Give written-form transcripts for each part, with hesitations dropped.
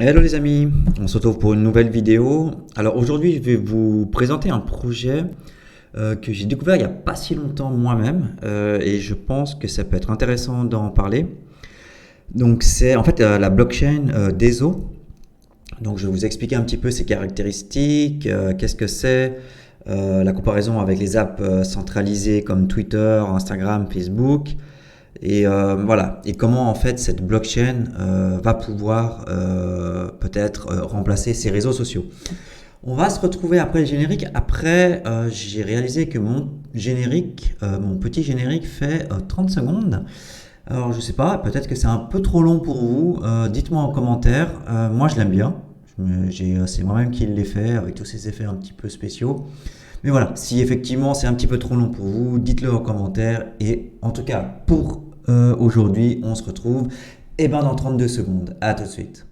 Hello les amis, on se retrouve pour une nouvelle vidéo. Alors aujourd'hui, je vais vous présenter un projet que j'ai découvert il n'y a pas si longtemps moi-même et je pense que ça peut être intéressant d'en parler. Donc c'est en fait la blockchain d'ESO. Donc je vais vous expliquer un petit peu ses caractéristiques, qu'est-ce que c'est, la comparaison avec les apps centralisées comme Twitter, Instagram, Facebook. Et voilà. Et comment en fait cette blockchain va pouvoir peut-être remplacer ces réseaux sociaux. On va se retrouver après le générique. Après, j'ai réalisé que mon générique, mon petit générique fait 30 secondes. Alors je sais pas, peut-être que c'est un peu trop long pour vous. Dites-moi en commentaire. Moi je l'aime bien. C'est moi-même qui l'ai fait avec tous ces effets un petit peu spéciaux. Mais voilà, si effectivement c'est un petit peu trop long pour vous, dites-le en commentaire. Et en tout cas, pour aujourd'hui, on se retrouve dans 32 secondes. À tout de suite.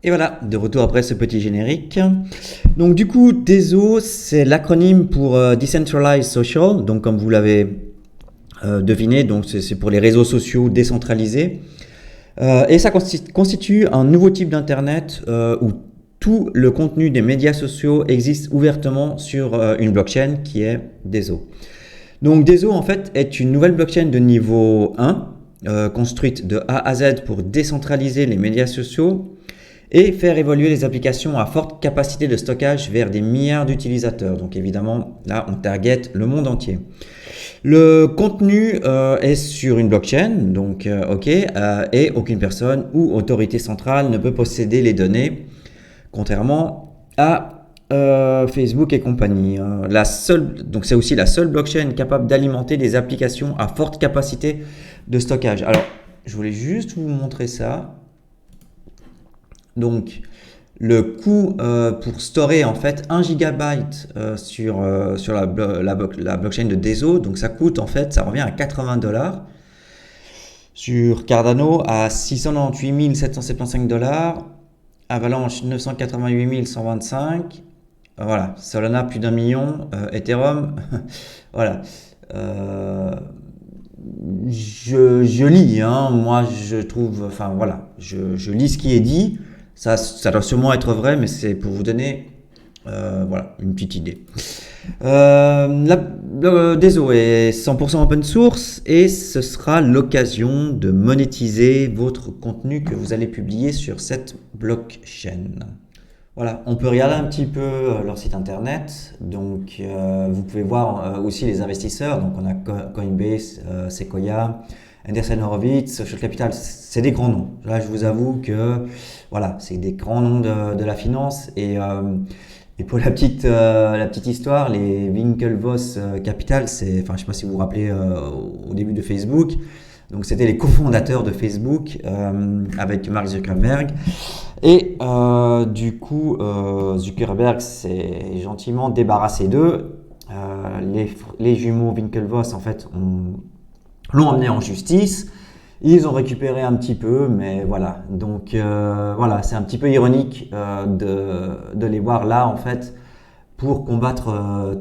Et voilà, de retour après ce petit générique. Donc du coup, DESO, c'est l'acronyme pour Decentralized Social. Donc comme vous l'avez deviné, donc c'est pour les réseaux sociaux décentralisés. Et ça constitue un nouveau type d'Internet où tout le contenu des médias sociaux existe ouvertement sur une blockchain qui est DESO. Donc DESO en fait est une nouvelle blockchain de niveau 1 construite de A à Z pour décentraliser les médias sociaux et faire évoluer les applications à forte capacité de stockage vers des milliards d'utilisateurs. Donc évidemment, là, on target le monde entier. Le contenu est sur une blockchain, donc et aucune personne ou autorité centrale ne peut posséder les données, contrairement à Facebook et compagnie. Donc c'est aussi la seule blockchain capable d'alimenter des applications à forte capacité de stockage. Alors, je voulais juste vous montrer ça. Donc, le coût pour storer en fait 1 gigabyte sur la blockchain de DESO, donc ça coûte en fait, ça revient à 80 $. Sur Cardano à 698 775 $, Avalanche 988 125, voilà, Solana plus d'1 million, Ethereum, voilà. Je lis, hein, moi je trouve, enfin voilà, je lis ce qui est dit. Ça doit sûrement être vrai, mais c'est pour vous donner voilà, une petite idée. Désolé, est 100% open source et ce sera l'occasion de monétiser votre contenu que vous allez publier sur cette blockchain. Voilà, on peut regarder un petit peu leur site internet. Donc, vous pouvez voir aussi les investisseurs. Donc, on a Coinbase, Sequoia, Anderson Horowitz, Social Capital. C'est des grands noms. Là, je vous avoue que voilà, c'est des grands noms de la finance. Et pour la petite histoire, les Winklevoss Capital, enfin, je sais pas si vous vous rappelez au début de Facebook. Donc, c'était les cofondateurs de Facebook avec Mark Zuckerberg. Et du coup, Zuckerberg s'est gentiment débarrassé d'eux. Les jumeaux Winklevoss, en fait, l'ont emmené en justice. Ils ont récupéré un petit peu, mais voilà. Donc voilà, c'est un petit peu ironique de les voir là, en fait, pour combattre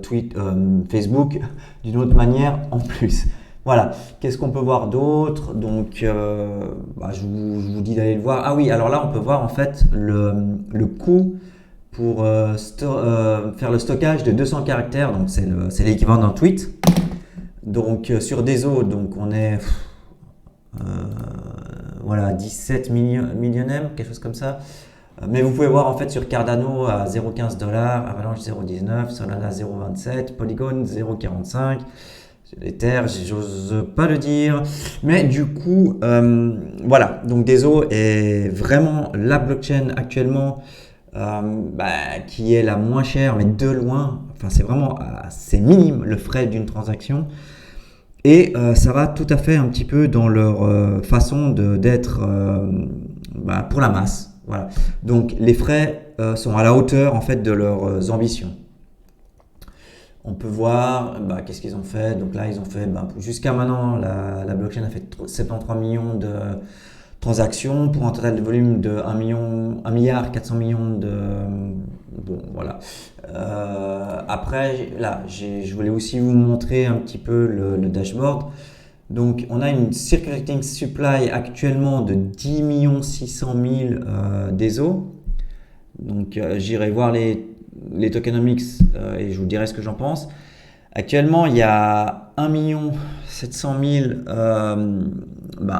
Facebook d'une autre manière en plus. Voilà, qu'est-ce qu'on peut voir d'autre? Donc, je vous dis d'aller le voir. Ah oui, alors là, on peut voir en fait le coût pour faire le stockage de 200 caractères. Donc, c'est l'équivalent d'un tweet. Donc, sur DESO, donc on est voilà, 17 millionième, quelque chose comme ça. Mais vous pouvez voir en fait sur Cardano à 0,15 $, Avalanche 0,19, Solana 0,27, Polygon 0,45. Ether, j'ose pas le dire, mais du coup, voilà. Donc DESO est vraiment la blockchain actuellement qui est la moins chère, mais de loin. Enfin, c'est vraiment c'est minime le frais d'une transaction. Et ça va tout à fait un petit peu dans leur façon d'être pour la masse. Voilà. Donc les frais sont à la hauteur en fait de leurs ambitions. On peut voir qu'est-ce qu'ils ont fait. Donc là, ils ont fait jusqu'à maintenant, la blockchain a fait 73 millions de transactions pour un total de volume de 1 milliard 400 millions de... Bon, voilà. Après, là, je voulais aussi vous montrer un petit peu le dashboard. Donc, on a une circulating supply actuellement de 10 600 000 DESO. Donc, j'irai voir les tokenomics et je vous dirai ce que j'en pense. Actuellement, il y a 1 700 000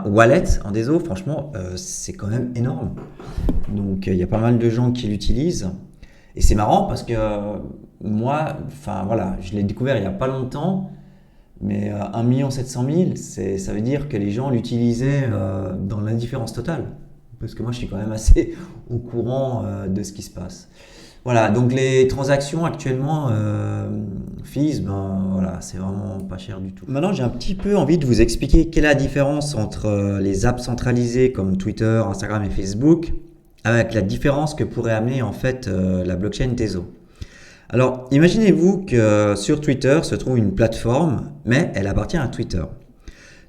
wallets en DESO. Franchement, c'est quand même énorme. Donc, il y a pas mal de gens qui l'utilisent. Et c'est marrant parce que moi, je l'ai découvert il n'y a pas longtemps. Mais 1 700 000, ça veut dire que les gens l'utilisaient dans l'indifférence totale. Parce que moi, je suis quand même assez au courant de ce qui se passe. Voilà, donc les transactions actuellement, fees, c'est vraiment pas cher du tout. Maintenant, j'ai un petit peu envie de vous expliquer quelle est la différence entre les apps centralisées comme Twitter, Instagram et Facebook, avec la différence que pourrait amener en fait la blockchain Tezos. Alors, imaginez-vous que sur Twitter se trouve une plateforme, mais elle appartient à Twitter.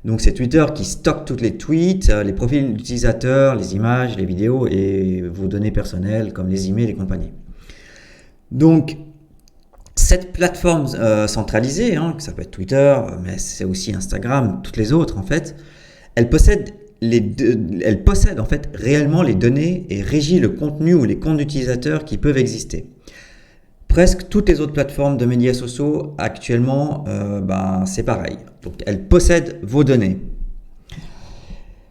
Donc, c'est Twitter qui stocke toutes les tweets, les profils d'utilisateurs, les images, les vidéos et vos données personnelles comme les emails et compagnie. Donc, cette plateforme centralisée, ça peut être Twitter, mais c'est aussi Instagram, toutes les autres en fait, elle possède en fait réellement les données et régit le contenu ou les comptes d'utilisateurs qui peuvent exister. Presque toutes les autres plateformes de médias sociaux actuellement, c'est pareil. Donc, elles possèdent vos données.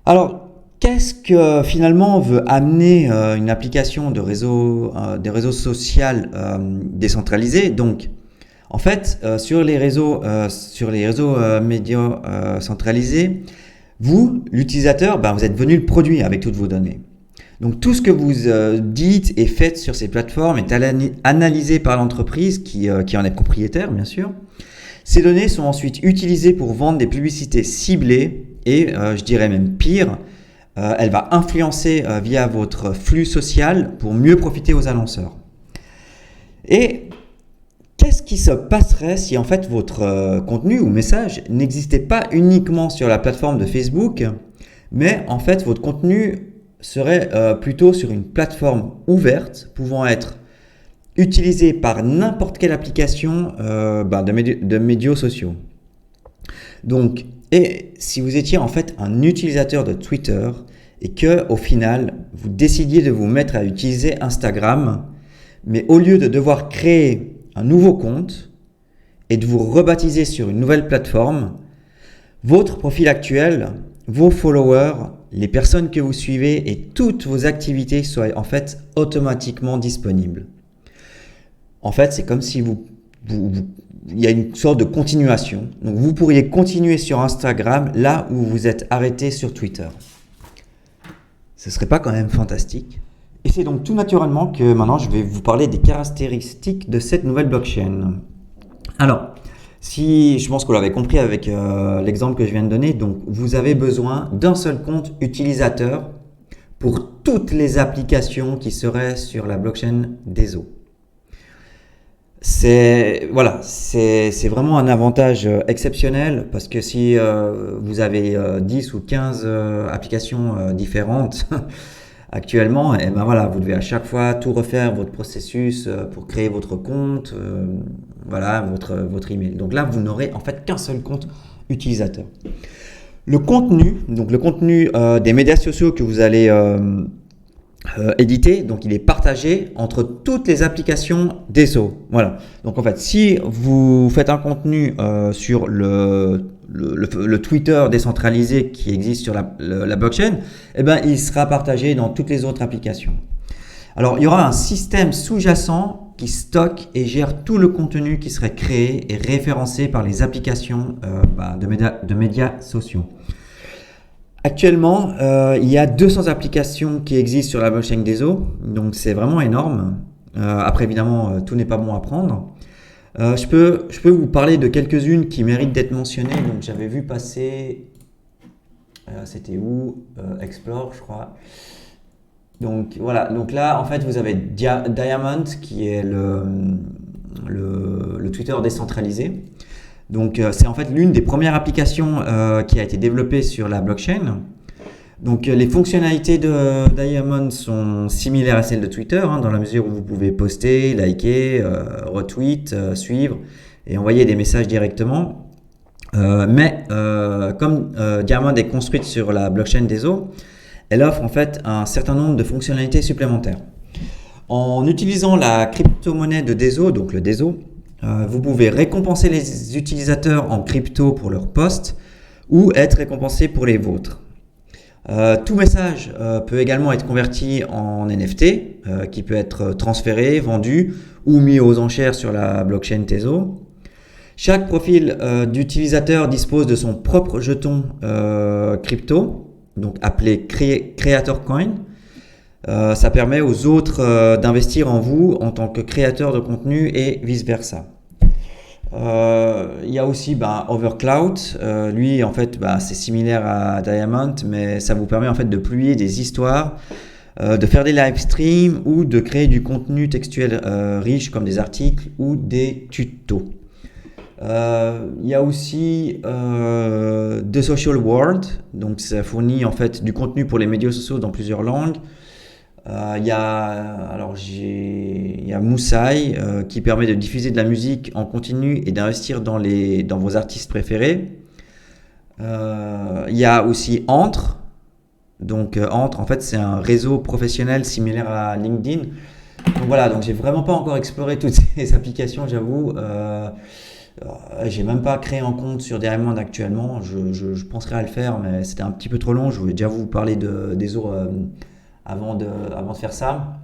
Alors, qu'est-ce que finalement veut amener une application de des réseaux sociaux décentralisés? Donc, en fait, sur les réseaux médias centralisés, vous, l'utilisateur, vous êtes devenu le produit avec toutes vos données. Donc tout ce que vous dites et faites sur ces plateformes est analysé par l'entreprise qui en est propriétaire, bien sûr. Ces données sont ensuite utilisées pour vendre des publicités ciblées et, je dirais même pire, elle va influencer via votre flux social pour mieux profiter aux annonceurs. Et qu'est-ce qui se passerait si en fait votre contenu ou message n'existait pas uniquement sur la plateforme de Facebook, mais en fait votre contenu serait plutôt sur une plateforme ouverte pouvant être utilisée par n'importe quelle application de médias sociaux. Donc, et si vous étiez en fait un utilisateur de Twitter et que au final vous décidiez de vous mettre à utiliser Instagram, mais au lieu de devoir créer un nouveau compte et de vous rebaptiser sur une nouvelle plateforme, votre profil actuel, vos followers, les personnes que vous suivez et toutes vos activités soient en fait automatiquement disponibles. En fait, c'est comme si il y a une sorte de continuation. Donc, vous pourriez continuer sur Instagram là où vous êtes arrêté sur Twitter. Ce serait pas quand même fantastique? Et c'est donc tout naturellement que maintenant je vais vous parler des caractéristiques de cette nouvelle blockchain. Alors, je pense que vous l'avez compris avec l'exemple que je viens de donner, donc vous avez besoin d'un seul compte utilisateur pour toutes les applications qui seraient sur la blockchain Tezos. C'est vraiment un avantage exceptionnel parce que si vous avez 10 ou 15 applications différentes actuellement, vous devez à chaque fois tout refaire votre processus pour créer votre compte, votre email. Donc là, vous n'aurez en fait qu'un seul compte utilisateur. Le contenu des médias sociaux que vous allez éditer, donc il est partagé entre toutes les applications Tezos. Voilà. Donc en fait, si vous faites un contenu sur le Twitter décentralisé qui existe sur la blockchain, il sera partagé dans toutes les autres applications. Alors, il y aura un système sous-jacent qui stocke et gère tout le contenu qui serait créé et référencé par les applications de médias sociaux. Actuellement, il y a 200 applications qui existent sur la blockchain Tezos, donc c'est vraiment énorme. Après, évidemment, tout n'est pas bon à prendre. Je peux vous parler de quelques-unes qui méritent d'être mentionnées. Donc, j'avais vu passer, c'était où Explore, je crois. Donc voilà, donc là en fait vous avez Diamond qui est le Twitter décentralisé. Donc c'est en fait l'une des premières applications qui a été développée sur la blockchain. Donc les fonctionnalités de Diamond sont similaires à celles de Twitter, hein, dans la mesure où vous pouvez poster, liker, retweet, suivre et envoyer des messages directement. Mais comme Diamond est construite sur la blockchain d'Ezo, elle offre en fait un certain nombre de fonctionnalités supplémentaires. En utilisant la crypto-monnaie de Dezo, donc le Dezo, vous pouvez récompenser les utilisateurs en crypto pour leurs posts ou être récompensé pour les vôtres. Tout message peut également être converti en NFT qui peut être transféré, vendu ou mis aux enchères sur la blockchain Tezo. Chaque profil d'utilisateur dispose de son propre jeton crypto, donc appelé Creator Coin. Ça permet aux autres d'investir en vous en tant que créateur de contenu et vice-versa. Il y a aussi Overcloud. Lui, en fait, c'est similaire à Diamond, mais ça vous permet en fait de publier des histoires, de faire des live streams ou de créer du contenu textuel riche comme des articles ou des tutos. Il y a aussi The Social World, donc ça fournit en fait du contenu pour les médias sociaux dans plusieurs langues. Il y a Moussaï qui permet de diffuser de la musique en continu et d'investir dans vos artistes préférés. Il y a aussi Entre. Donc Entre, en fait, c'est un réseau professionnel similaire à LinkedIn. Donc voilà, donc j'ai vraiment pas encore exploré toutes ces applications, j'avoue. J'ai même pas créé un compte sur Diamond actuellement. Je penserais à le faire, mais c'était un petit peu trop long. Je voulais déjà vous parler des eaux avant de faire ça.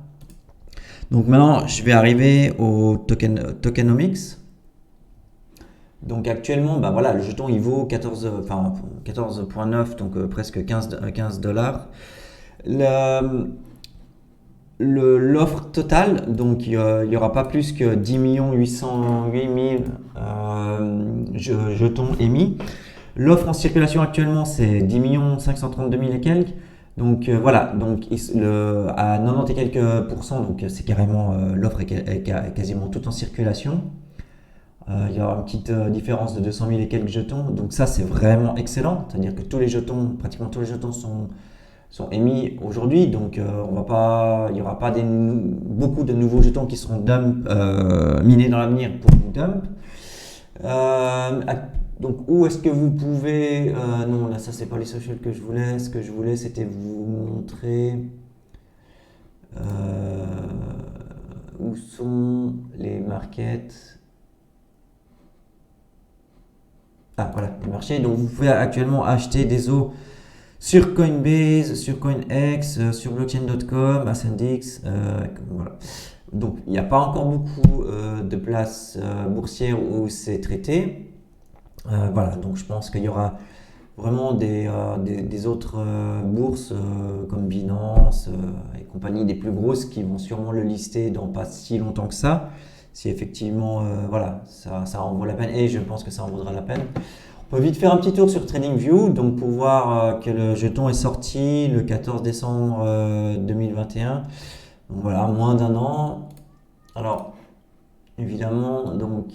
Donc maintenant, je vais arriver au tokenomics. Donc actuellement, le jeton il vaut 14,9, donc presque 15 dollars. L'offre totale, donc il y aura pas plus que 10 808 000 jetons émis. L'offre en circulation actuellement, c'est 10 532 000 et quelques. Donc voilà, donc à 90 et quelques pourcents, donc c'est carrément l'offre est quasiment toute en circulation. Il y aura une petite différence de 200 000 et quelques jetons, donc ça c'est vraiment excellent, c'est-à-dire que pratiquement tous les jetons sont émis aujourd'hui, donc il n'y aura pas beaucoup de nouveaux jetons qui seront minés dans l'avenir pour vous dump. Donc où est-ce que vous pouvez non là ça c'est pas les socials que je voulais, ce que je voulais c'était vous montrer où sont les markets. Voilà les marchés. Donc vous pouvez actuellement acheter des eaux sur Coinbase, sur CoinEx, sur blockchain.com, AscendX, voilà. Donc il n'y a pas encore beaucoup de places boursières où c'est traité. Voilà, donc je pense qu'il y aura vraiment des autres bourses comme Binance et compagnie, des plus grosses qui vont sûrement le lister dans pas si longtemps que ça, si effectivement ça en vaut la peine, et je pense que ça en vaudra la peine. On peut vite faire un petit tour sur TradingView donc pour voir que le jeton est sorti le 14 décembre 2021. Donc voilà, moins d'un an. Alors évidemment, donc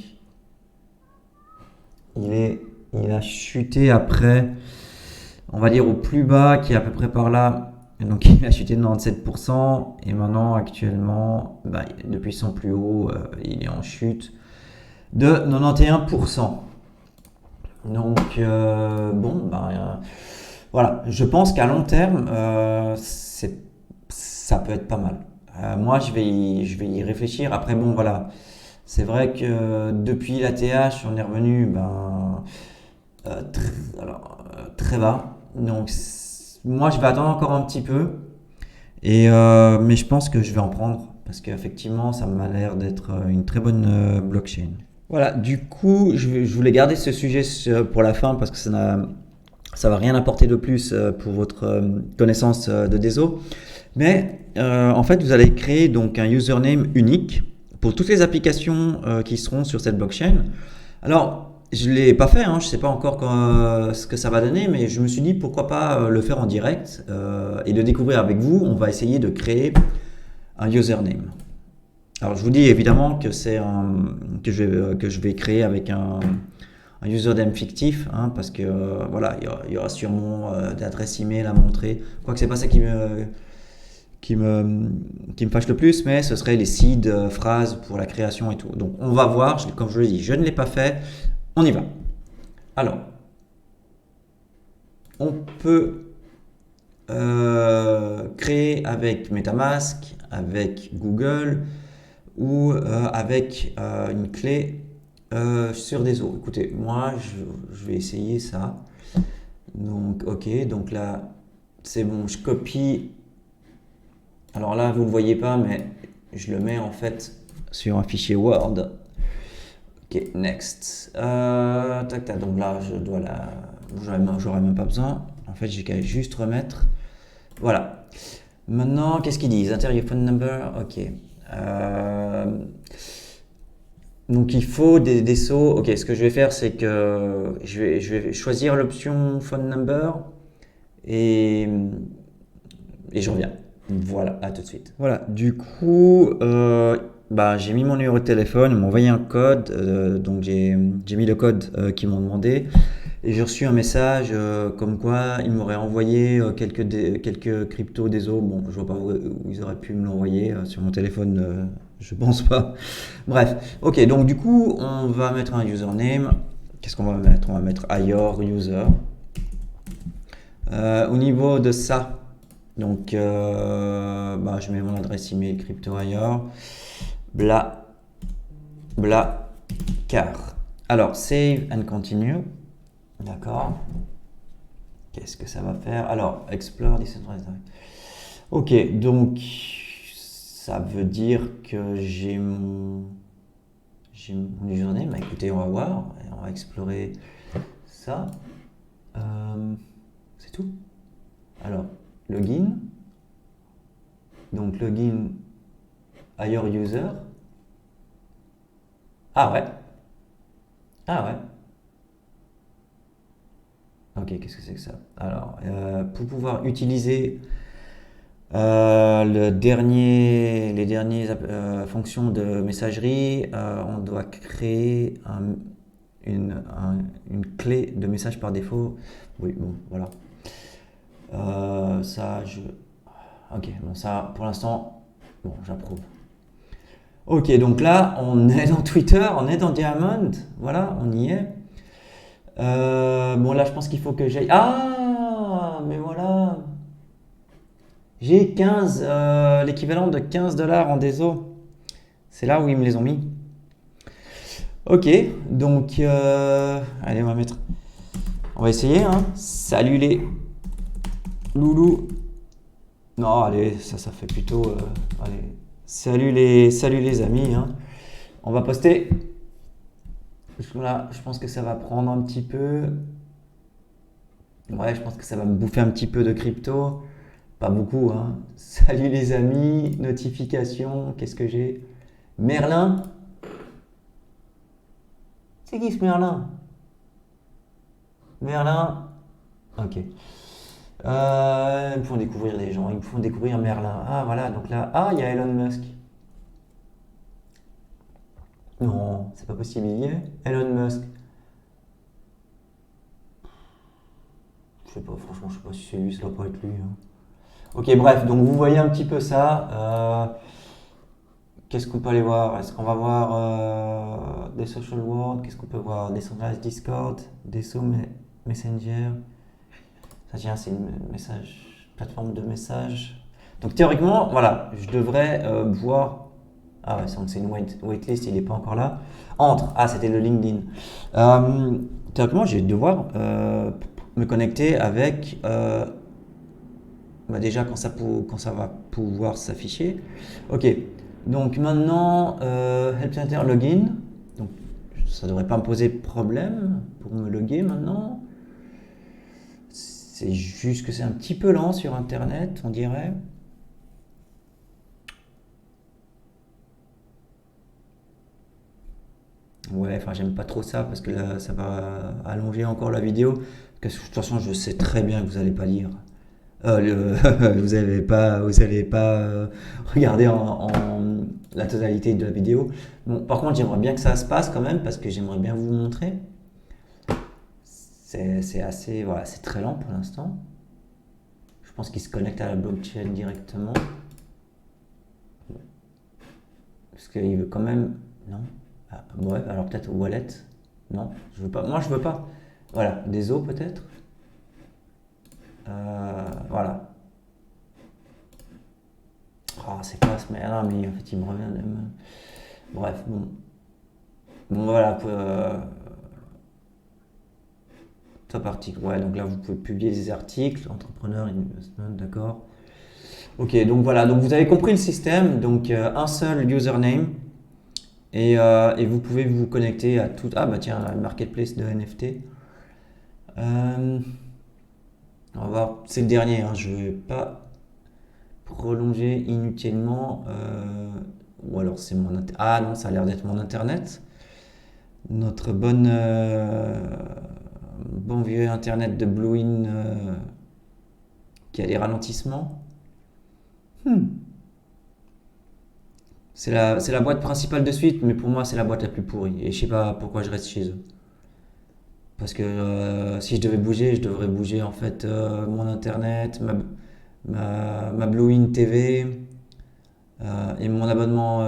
il a chuté après, on va dire au plus bas qui est à peu près par là. Et donc il a chuté de 97% et maintenant actuellement, depuis son plus haut, il est en chute de 91%. Donc voilà, je pense qu'à long terme, ça peut être pas mal. Moi, je vais y réfléchir. Après, bon, voilà, c'est vrai que depuis l'ATH, on est revenu très bas. Donc, moi, je vais attendre encore un petit peu. Mais je pense que je vais en prendre parce qu'effectivement, ça m'a l'air d'être une très bonne blockchain. Voilà, du coup, je voulais garder ce sujet pour la fin parce que ça va rien apporter de plus pour votre connaissance de Dezo. Mais en fait, vous allez créer donc un username unique pour toutes les applications qui seront sur cette blockchain. Alors, Je l'ai pas fait, hein, je sais pas encore ce que ça va donner, mais je me suis dit pourquoi pas le faire en direct et de découvrir avec vous. On va essayer de créer un username. Alors je vous dis évidemment que que je vais créer avec un username fictif, hein, parce que voilà, il y aura sûrement d'adresse email à montrer. Quoique c'est pas ça qui me, qui me fâche le plus, mais ce serait les seed phrases pour la création et tout. Donc on va voir, comme je le dis, je ne l'ai pas fait, on y va. Alors, on peut créer avec MetaMask, avec Google ou avec une clé sur des eaux. Écoutez, moi je vais essayer ça. Donc, ok, donc là c'est bon, je copie. Alors là, vous ne le voyez pas, mais je le mets en fait sur un fichier Word. Ok, next. Tac, tac, donc là, je dois la. J'aurais même pas besoin. En fait, j'ai qu'à juste remettre. Voilà. Maintenant, qu'est-ce qu'ils disent? Enter your phone number. Ok. Donc il faut des sauts. Ok, ce que je vais faire, c'est que je vais choisir l'option phone number et, et je reviens. Voilà, à tout de suite. Voilà, du coup, bah, j'ai mis mon numéro de téléphone, ils m'ont envoyé un code, donc j'ai mis le code qu'ils m'ont demandé et j'ai reçu un message comme quoi ils m'auraient envoyé quelques cryptos des eaux. Bon, je vois pas où ils auraient pu me l'envoyer, sur mon téléphone, je pense pas. Bref, ok, donc du coup, on va mettre un username. Qu'est-ce qu'on va mettre? On va mettre your user. Au niveau de ça, donc bah, je mets mon adresse email CryptoWire, bla bla car. Alors save and continue, d'accord. Qu'est-ce que ça va faire? Alors explore decentralized. Ok, donc ça veut dire que j'ai mon username. Bah, écoutez, on va voir, on va explorer ça. C'est tout. Alors login. Donc login à your user. Ah ouais. Ah ouais. Ok, qu'est-ce que c'est que ça? Alors, pour pouvoir utiliser les dernières fonctions de messagerie, on doit créer une clé de message par défaut. Oui, bon, voilà. Ça, Ok, bon, ça, pour l'instant, bon, j'approuve. Ok, donc là, on est dans Twitter, on est dans Diamond, voilà, on y est. Bon, là, je pense qu'il faut que j'aille. Ah, mais voilà. J'ai 15, l'équivalent de 15 dollars en déso. C'est là où ils me les ont mis. Ok, donc, allez, on va mettre. On va essayer, hein. Salut les loulous. Non, allez, ça fait plutôt. Allez, salut les amis, hein. On va poster. Là, je pense que ça va prendre un petit peu. Ouais, je pense que ça va me bouffer un petit peu de crypto. Pas beaucoup, hein. Salut les amis, notification, qu'est-ce que j'ai? Merlin? C'est qui ce Merlin? Merlin? Ok. Ils me font découvrir des gens, ils me font découvrir Merlin. Ah voilà, donc là, ah, il y a Elon Musk. Non, c'est pas possible, il y est. Elon Musk. Je sais pas, franchement, je sais pas si c'est lui, ça doit pas être lui, hein. Ok, bref, donc vous voyez un petit peu ça. Qu'est-ce qu'on peut aller voir? Est-ce qu'on va voir des social world? Qu'est-ce qu'on peut voir? Des sondages Discord, des Messenger. Ça tient, c'est une plateforme de message. Donc théoriquement, voilà, je devrais voir. Ah ouais, c'est une waitlist, il n'est pas encore là. Ah, c'était le LinkedIn. Théoriquement, je vais devoir me connecter avec. Bah déjà, quand ça va pouvoir s'afficher. Ok, donc maintenant, Help Center Login. Donc, ça devrait pas me poser de problème pour me loguer maintenant. C'est juste que c'est un petit peu lent sur Internet, on dirait. Ouais, enfin, j'aime pas trop ça parce que là, ça va allonger encore la vidéo. Parce que de toute façon, je sais très bien que vous allez pas lire. Vous allez pas regarder la totalité de la vidéo. Bon, par contre, j'aimerais bien que ça se passe quand même parce que j'aimerais bien vous montrer. C'est assez, voilà, c'est très lent pour l'instant. Je pense qu'il se connecte à la blockchain directement. Parce qu'il veut quand même, non? Ah, ouais, alors peut-être wallet. Non, je veux pas. Moi, je veux pas. Voilà, des os peut-être. Voilà. Oh, c'est pas ce merde. Ah, mais en fait, il me revient. Bref, bon. Bon, voilà. Top article. Ouais, donc là, vous pouvez publier des articles. Entrepreneur, investment, d'accord. Ok, donc voilà. Donc vous avez compris le système. Donc un seul username. Et vous pouvez vous connecter à tout. Ah, bah tiens, la marketplace de NFT. On va voir. C'est le dernier. Hein, je vais pas prolonger inutilement. Ou alors c'est mon internet. Ah non, ça a l'air d'être mon internet. Notre bon vieux internet de Bluein qui a des ralentissements. C'est la boîte principale de suite, mais pour moi c'est la boîte la plus pourrie. Et je sais pas pourquoi je reste chez eux. Parce que si je devais bouger, je devrais bouger en fait mon internet, ma Bluein TV et mon abonnement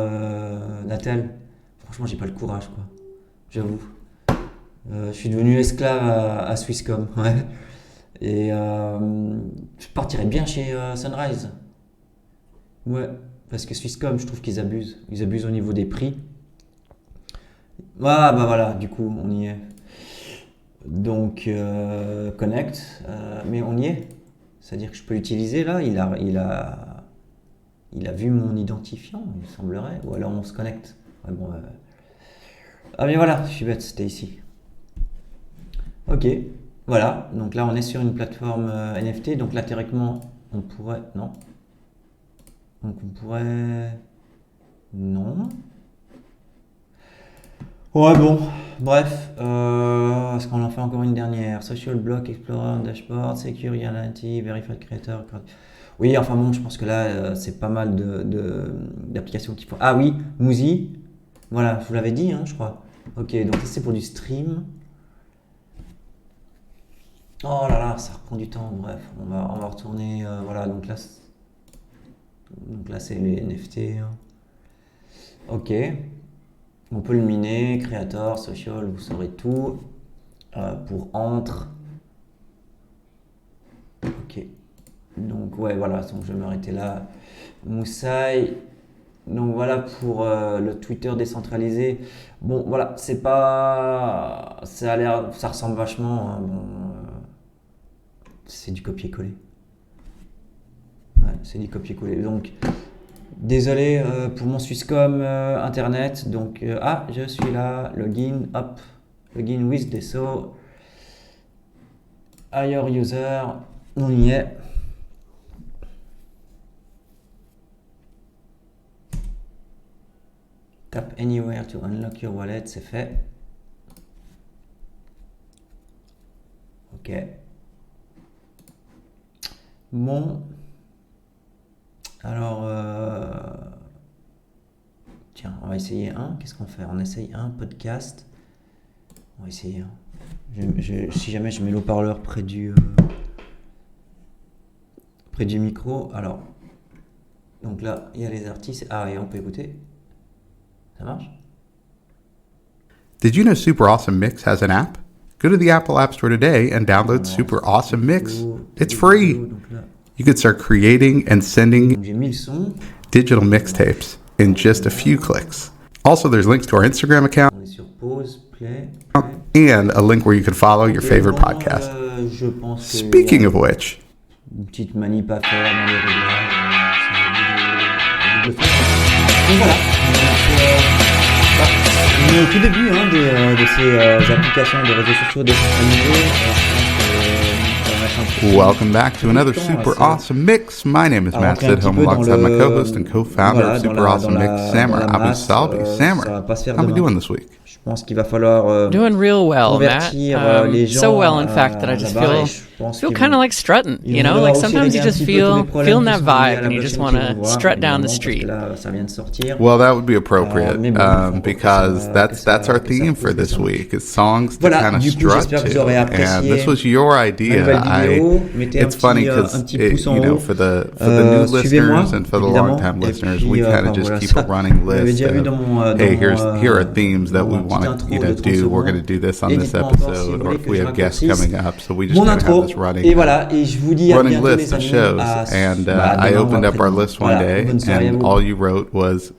Natel. Franchement, j'ai pas le courage, quoi. J'avoue. Je suis devenu esclave à Swisscom, ouais. Et je partirais bien chez Sunrise. Ouais, parce que Swisscom, je trouve qu'ils abusent. Ils abusent au niveau des prix. Ah, bah voilà, du coup, on y est. Donc, connect, mais on y est. C'est-à-dire que je peux l'utiliser là. Il a vu mon identifiant, il semblerait. Ou alors on se connecte. Ouais, bon, ah, mais voilà, je suis bête, c'était ici. Ok, voilà. Donc là, on est sur une plateforme NFT. Donc là, théoriquement, on pourrait. Non. Donc on pourrait. Non. Ouais, bon. Bref. Est-ce qu'on en fait encore une dernière? Social Block, Explorer, Dashboard, Secure, Reality, Verified Creator. Oui, enfin bon, je pense que là, c'est pas mal d'applications qui font. Ah oui, Musi. Voilà, je vous l'avais dit, hein, je crois. Ok, donc ça c'est pour du stream. Oh là là, ça reprend du temps. Bref, on va retourner. Voilà, donc là c'est les NFT. Hein. Ok. On peut le miner, Creator, Social, vous saurez tout. Pour entre. Ok. Donc ouais, voilà, donc je vais m'arrêter là. Moussaï. Donc voilà pour le Twitter décentralisé. Bon, voilà, c'est pas. Ça ressemble vachement. Hein, bon, c'est du copier-coller. Ouais, c'est du copier-coller. Donc, désolé pour mon Swisscom internet. Donc, je suis là. Login, hop. Login with Deso. Hire user. On y est. Tap anywhere to unlock your wallet. C'est fait. Ok. Bon. Alors, tiens, on va essayer un. Qu'est-ce qu'on fait? On essaye un podcast. On va essayer un. Si jamais je mets l'haut-parleur près du micro. Alors, donc là, il y a les artistes. Ah, et on peut écouter. Ça marche? Did you know Super Awesome Mix has an app? Go to the Apple App Store today and download Super Awesome Mix. It's free. You could start creating and sending digital mixtapes in just a few clicks. Also, there's links to our Instagram account and a link where you can follow your favorite podcast. Speaking of which, une petite manip à faire dans les réglages. Donc voilà. On est au tout début de ces applications de réseaux sociaux décentralisés. Welcome back to another Super Awesome Mix. My name is Matt Sidholm, alongside my co-host and co-founder of Super Awesome Mix, Samer Abu Salbi. Samer, how are we doing this week? pense qu'il va falloir doing real well, Matt. convertir les gens So well, in fact, that I just là-bas, feel et je pense feel qu'ils kind vont- of like strutting. ils You vont know, devoir like aussi sometimes régler you un just petit peu tous les feel problèmes feeling qui that sont liés à vibe, la and you just blockchain want qu'ils vont to voir, strut down the évidemment, parce street. que là, ça vient de sortir. Well, that would be appropriate mais bon, il faut que because ça- that's que ça- that's our que ça theme pousse for les this gens. week. It's songs to Voilà, kind of du coup, strut j'espère que vous aurez to, apprécié and this was your ma idea. nouvelle vidéo. Mettez It's funny un because petit pouce en haut. for the new Suivez-moi, listeners and for the évidemment. long-time Et listeners, puis, we kind of enfin, just voilà, keep ça, a running vous l'avez list déjà vu of, dans mon, hey, dans here are themes that dans we ma petite want intro you de to 30 do. We're going to secondes. do this on Et this dites-moi encore si vous episode, or voulez if que we je have guests raccourcisse coming up. So we just mon kind of have intro. this running. Et voilà, et je vous dis à running bientôt list les of amis. shows, À- and bah, I demain ou opened up our après-demain. list one Voilà, day, bonne soirée à and vous. all you wrote was